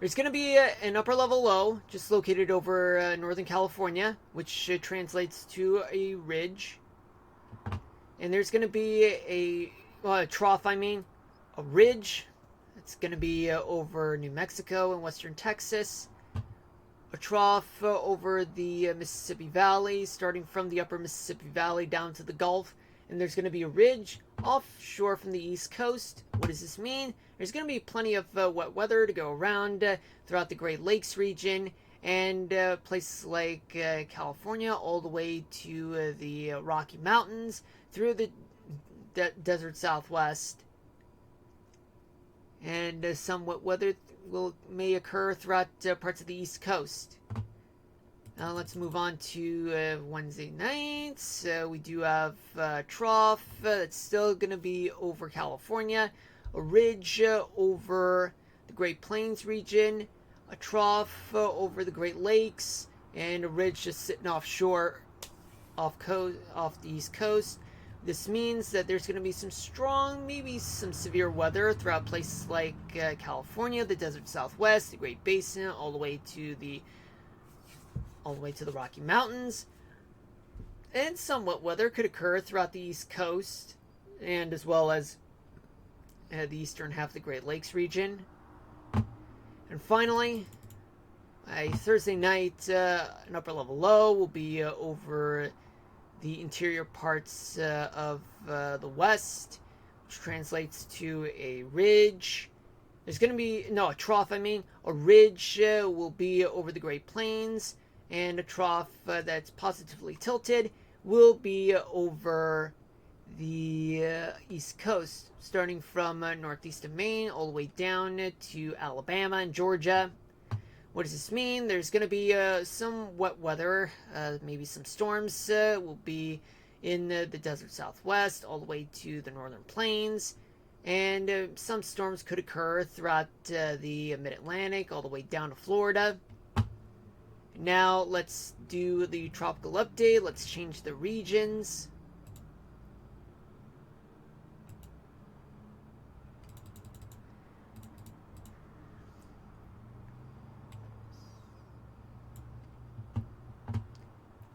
There's going to be an upper level low just located over Northern California, which translates to a ridge. And there's going to be a trough, a ridge. It's going to be over New Mexico and western Texas. A trough over the Mississippi Valley, starting from the upper Mississippi Valley down to the Gulf. And there's going to be a ridge offshore from the East Coast. What does this mean? There's going to be plenty of wet weather to go around throughout the Great Lakes region and places like California, all the way to the Rocky Mountains, through the desert Southwest. And some wet weather may occur throughout parts of the East Coast. Now let's move on to Wednesday nights. We do have trough that's still going to be over California, a ridge over the Great Plains region, a trough over the Great Lakes, and a ridge just sitting offshore off the East Coast. This means that there's going to be some strong, maybe some severe weather throughout places like California, the desert Southwest, the Great Basin, all the way to the Rocky Mountains. And some wet weather could occur throughout the East Coast, and as well as the eastern half of the Great Lakes region. And finally, a Thursday night, an upper level low will be over the interior parts of the West, which translates to a ridge. There's going to be, a trough, a ridge will be over the Great Plains, and a trough that's positively tilted will be over the East Coast, starting from northeast of Maine all the way down to Alabama and Georgia. What does this mean? There's going to be some wet weather, maybe some storms will be in the desert Southwest all the way to the northern plains. And some storms could occur throughout the mid-Atlantic all the way down to Florida. Now let's do the tropical update. Let's change the regions.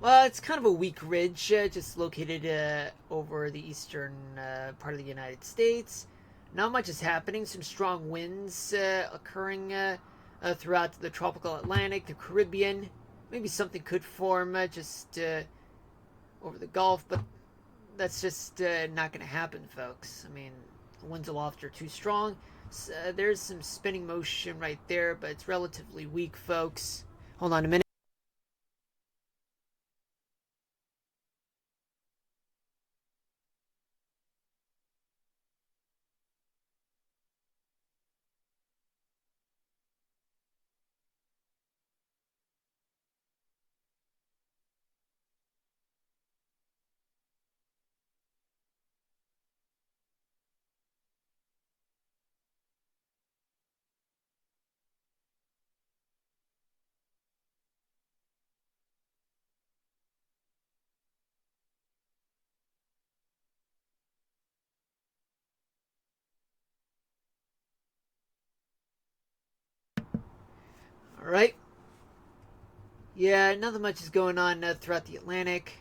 Well, it's kind of a weak ridge, just located over the eastern part of the United States. Not much is happening. Some strong winds occurring throughout the tropical Atlantic, the Caribbean. Maybe something could form just over the Gulf, but that's just not going to happen, folks. The winds aloft are too strong. So, there's some spinning motion right there, but it's relatively weak, folks. Hold on a minute. All right. Yeah, nothing much is going on throughout the Atlantic.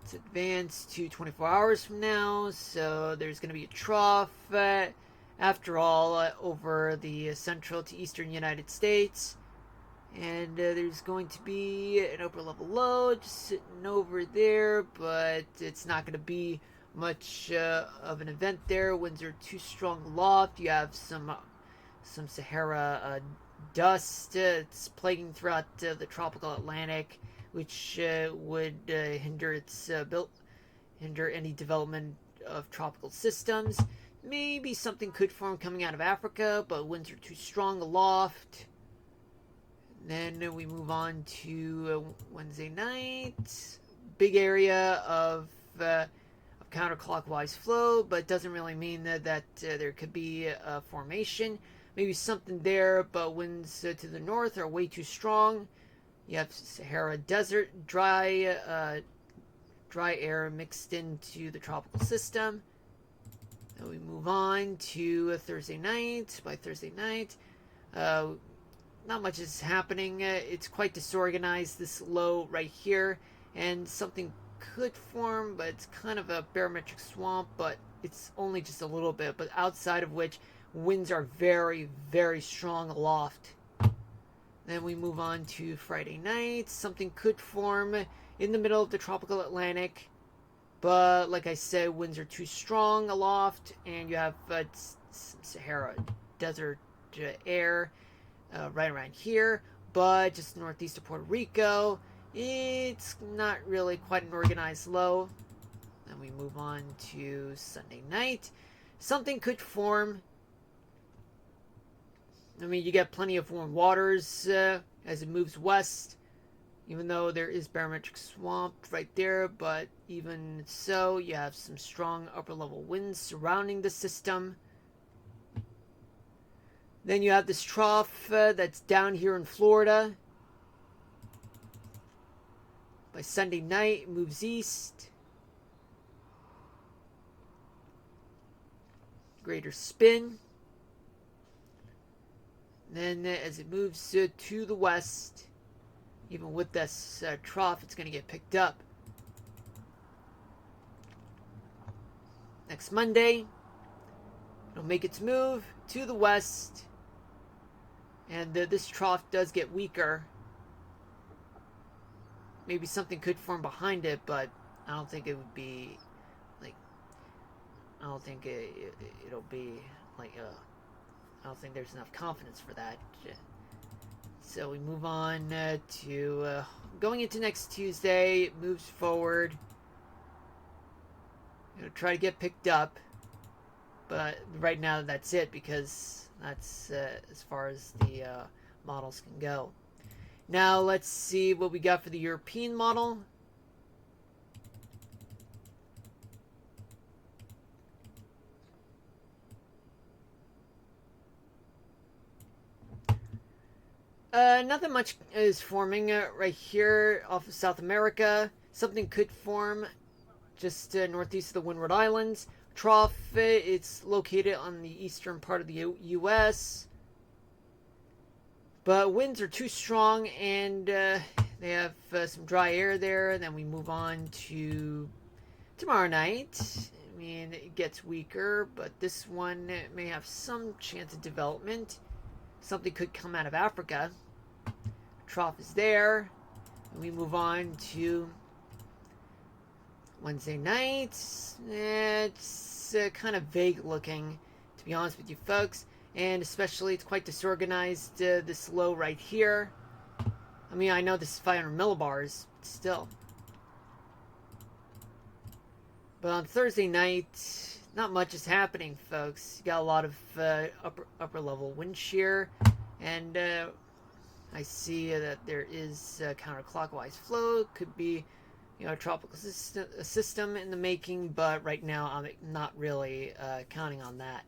Let's advance to 24 hours from now. So there's going to be a trough, after all, over the central to eastern United States. And there's going to be an upper level low just sitting over there, but it's not going to be much of an event there. Winds are too strong aloft. You have some Sahara dust. It's plaguing throughout the tropical Atlantic, which would hinder any development of tropical systems. Maybe something could form coming out of Africa, but winds are too strong aloft. And then we move on to Wednesday night. Big area of counterclockwise flow, but doesn't really mean that there could be a formation. Maybe something there, but winds to the north are way too strong. You have Sahara Desert, dry air mixed into the tropical system. Then we move on to Thursday night. By Thursday night, not much is happening. It's quite disorganized, this low right here, and something could form, but it's kind of a barometric swamp, but it's only just a little bit. But outside of which, winds are very, very strong aloft. Then we move on to Friday night. Something could form in the middle of the tropical Atlantic, but like I said, winds are too strong aloft, and you have Sahara desert air right around here, but just northeast of Puerto Rico. It's not really quite an organized low. Then we move on to Sunday night. Something could form. I mean, you get plenty of warm waters as it moves west, even though there is barometric swamp right there, but even so, you have some strong upper level winds surrounding the system. Then you have this trough that's down here in Florida. By Sunday night, it moves east. Greater spin. Then as it moves to the west, even with this trough, it's going to get picked up. Next Monday, it'll make its move to the west. And this trough does get weaker. Maybe something could form behind it, but I don't think it would be like. I don't think it'll be like. I don't think there's enough confidence for that. So we move on to going into next Tuesday. It moves forward. It'll try to get picked up, but right now that's it, because that's as far as the models can go. Now let's see what we got for the European model. Nothing much is forming right here off of South America. Something could form just northeast of the Windward Islands. Trough, it's located on the eastern part of the U.S. But winds are too strong, and they have some dry air there. Then we move on to tomorrow night. I mean, it gets weaker, but this one may have some chance of development. Something could come out of Africa. Trough is there. And we move on to Wednesday night. It's kind of vague looking, to be honest with you folks. And especially, it's quite disorganized, this low right here. I mean, I know this is 500 millibars, but still. But on Thursday night, not much is happening, folks. You got a lot of upper level wind shear, and I see that there is counterclockwise flow. Could be, a tropical system in the making, but right now I'm not really counting on that.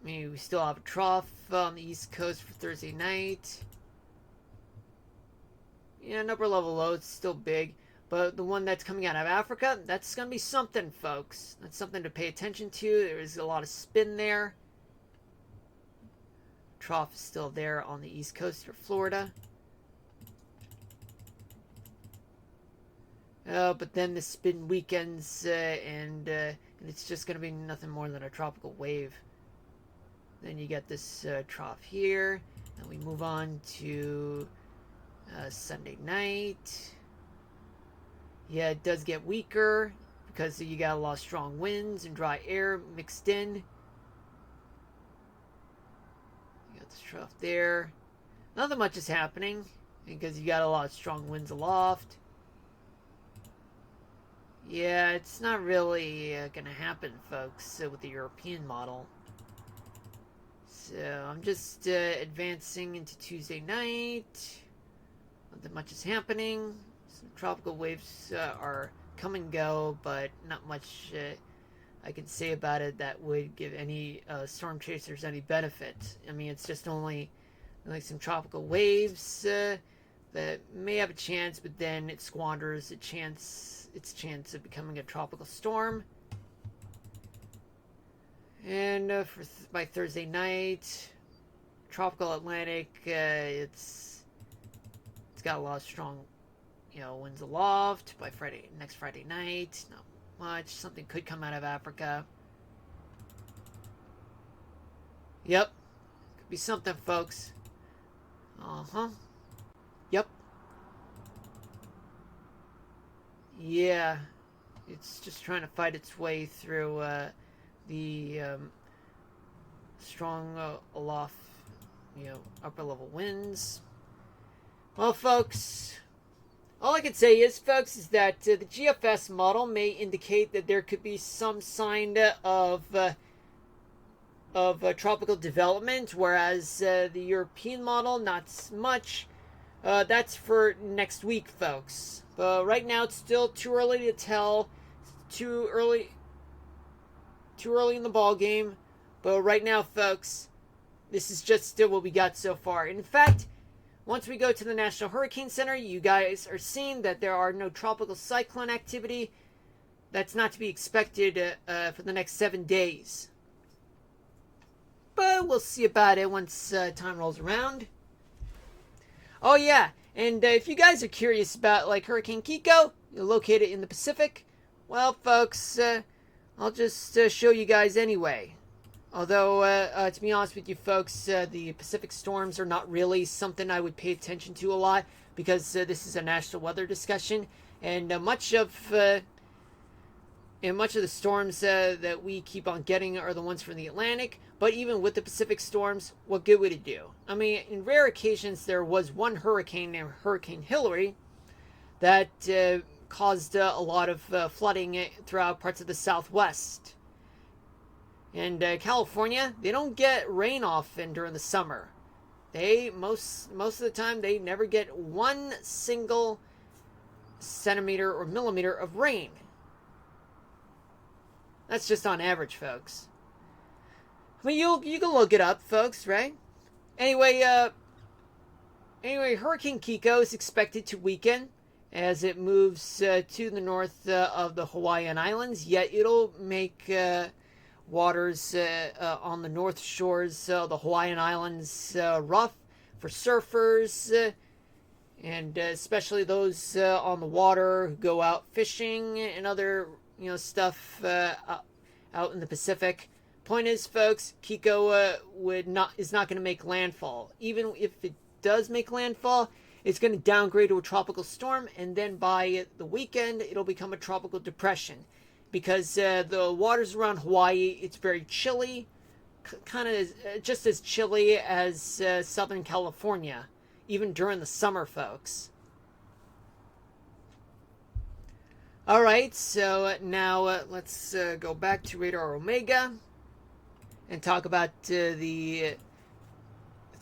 I mean, we still have a trough on the East Coast for Thursday night. Yeah, an upper level low, it's still big. But the one that's coming out of Africa, that's going to be something, folks. That's something to pay attention to. There is a lot of spin there. Trough is still there on the East Coast of Florida. But then the spin weakens, and it's just going to be nothing more than a tropical wave. Then you get this trough here, and we move on to Sunday night. Yeah, it does get weaker because you got a lot of strong winds and dry air mixed in. You got this trough there. Nothing much is happening because you got a lot of strong winds aloft. Yeah, it's not really going to happen, folks, with the European model. So I'm just advancing into Tuesday night. Nothing much is happening. Some tropical waves are come and go, but not much I can say about it that would give any storm chasers any benefit. I mean, it's just only like some tropical waves that may have a chance, but then it squanders its chance of becoming a tropical storm. And by Thursday night, tropical Atlantic, it's got a lot of strong, winds aloft. By next Friday night, not much. Something could come out of Africa. Yep, could be something, folks. Yep. Yeah, it's just trying to fight its way through the strong aloft, upper level winds. Well, folks, all I can say is, folks, is that the GFS model may indicate that there could be some sign of tropical development, whereas the European model, not much. That's for next week, folks. But right now, it's still too early to tell. Too early in the ball game. But right now, folks, this is just still what we got so far. In fact, once we go to the National Hurricane Center, you guys are seeing that there are no tropical cyclone activity. That's not to be expected for the next 7 days. But we'll see about it once time rolls around. Oh yeah, and if you guys are curious about Hurricane Kiko, located in the Pacific, well, folks, I'll just show you guys anyway. Although, to be honest with you, folks, the Pacific storms are not really something I would pay attention to a lot, because this is a national weather discussion, and much of the storms that we keep on getting are the ones from the Atlantic. But even with the Pacific storms, what good would it do? I mean, in rare occasions, there was one hurricane named Hurricane Hillary that caused a lot of flooding throughout parts of the Southwest. And California, they don't get rain often during the summer. They most of the time they never get one single centimeter or millimeter of rain. That's just on average, folks. I mean, you can look it up, folks, right? Anyway, Hurricane Kiko is expected to weaken as it moves to the north of the Hawaiian Islands. Yet it'll make waters on the north shores of the Hawaiian Islands rough for surfers, and especially those on the water who go out fishing and other stuff out in the Pacific. Point is, folks, Kiko is not going to make landfall. Even if it does make landfall, it's going to downgrade to a tropical storm, and then by the weekend, it'll become a tropical depression. Because the waters around Hawaii, it's very chilly, kind of just as chilly as Southern California, even during the summer, folks. Alright, so now let's go back to Radar Omega and talk about the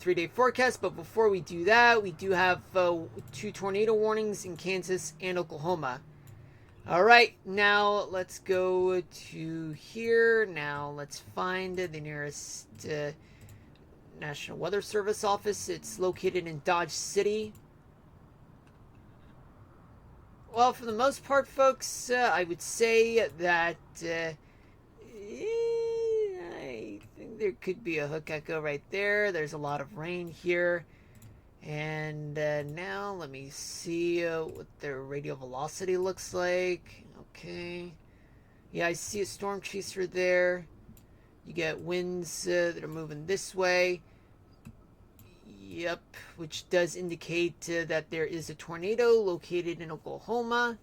3-day forecast. But before we do that, we do have 2 tornado warnings in Kansas and Oklahoma. Alright, now let's go to here. Now let's find the nearest National Weather Service office. It's located in Dodge City. Well, for the most part, folks, I would say that I think there could be a hook echo right there. There's a lot of rain here. And now let me see what the radial velocity looks like. Okay. Yeah, I see a storm chaser there. You get winds that are moving this way. Yep, which does indicate that there is a tornado located in Oklahoma.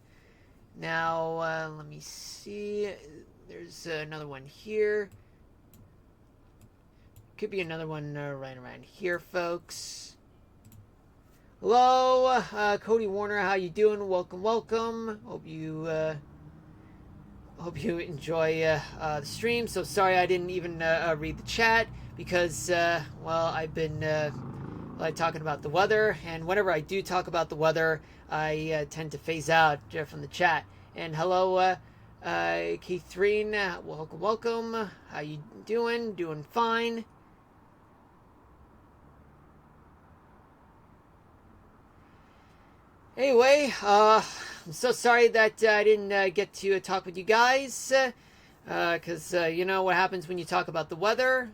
Now, let me see. There's another one here. Could be another one right around here, folks. Hello, Cody Warner. How you doing? Welcome, welcome. Hope you enjoy the stream. So sorry I didn't even read the chat because well, I've been talking about the weather, and whenever I do talk about the weather, I tend to phase out from the chat. And hello, Catherine. Welcome, welcome. How you doing? Doing fine. Anyway, I'm so sorry that I didn't get to talk with you guys. Because you know what happens when you talk about the weather?